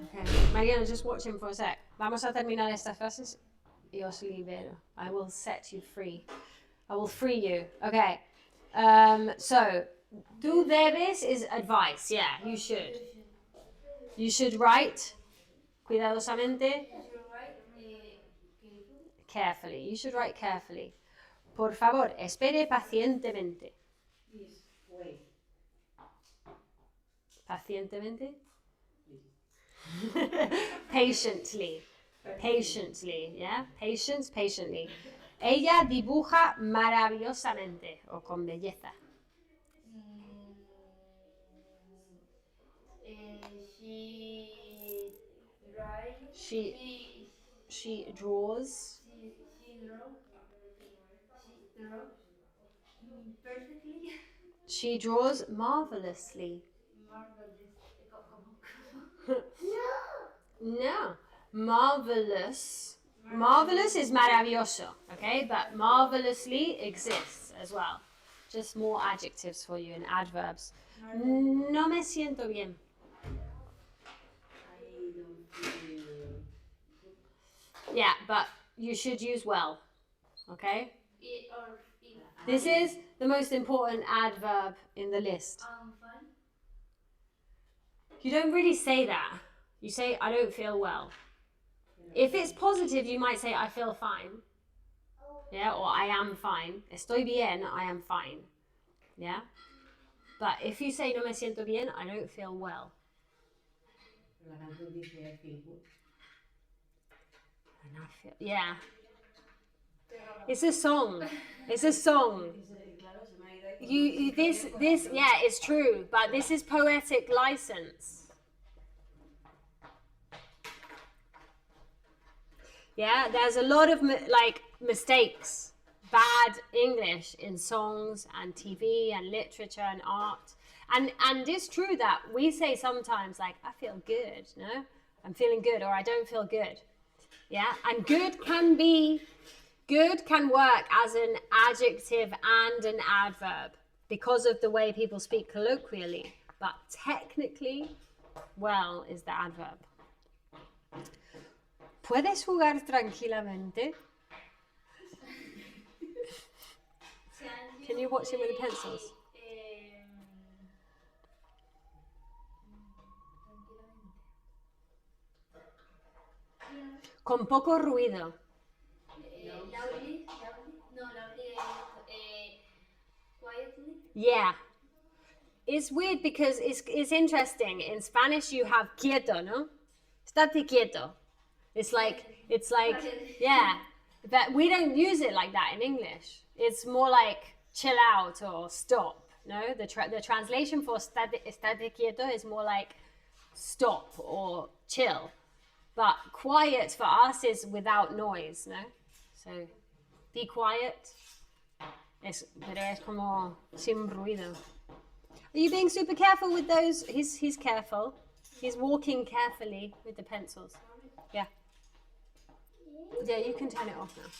Okay. Mariano, just watch him for a sec. Vamos a terminar estas frases y os libero. I will set you free. I will free you. Okay. So, tú debes is advice. Yeah, you should. You should write cuidadosamente, You should write carefully. You should write carefully. Por favor, espere pacientemente. Please wait. Pacientemente. Patiently. Patiently, yeah? Patience, patiently. Ella dibuja maravillosamente o con belleza. she writes. She she draws She draws perfectly. she draws marvelously. Marvelous. No. Marvelous. Marvelous is maravilloso, okay? But marvelously exists as well. Just more adjectives for you and adverbs. No me siento bien. I don't feel Yeah, but you should use well, okay? Or This is the most important adverb in the list. fun. You don't really say that. You say, I don't feel well. If it's positive, you might say, I feel fine. Yeah, or I am fine. Estoy bien, I am fine. Yeah? But if you say, no me siento bien, I don't feel well. la canción dice I feel good. And I feel, yeah. It's a song. It's a song. Claro, se me ha ido ahí. This, yeah, it's true. But this is poetic license. Yeah, there's a lot of mistakes, bad English in songs and TV and literature and art. And it's true that we say sometimes like, I feel good, no? I'm feeling good, or I don't feel good. Yeah, and good can work as an adjective and an adverb because of the way people speak colloquially. But technically, well is the adverb. ¿Puedes jugar tranquilamente? Can you watch him with the pencils? Con poco ruido. Loudly, no, loudly, quietly. Yeah. It's weird because it's interesting. In Spanish you have quieto, no? Estate quieto. It's like, yeah. But we don't use it like that in English. It's more like chill out or stop, no? The translation for estate quieto is more like stop or chill. But quiet for us is without noise, no? So, be quiet. Pero es como sin ruido. Are you being super careful with those? He's careful. He's walking carefully with the pencils. Yeah. Yeah, you can turn it off now.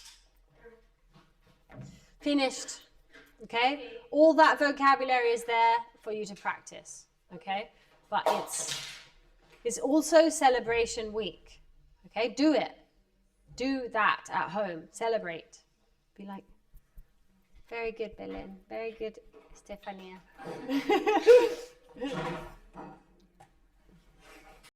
Finished. Okay? All that vocabulary is there for you to practice. Okay? But it's also celebration week. Okay? Do it. Do that at home. Celebrate. Be like, very good, Belen. Very good, Stefania.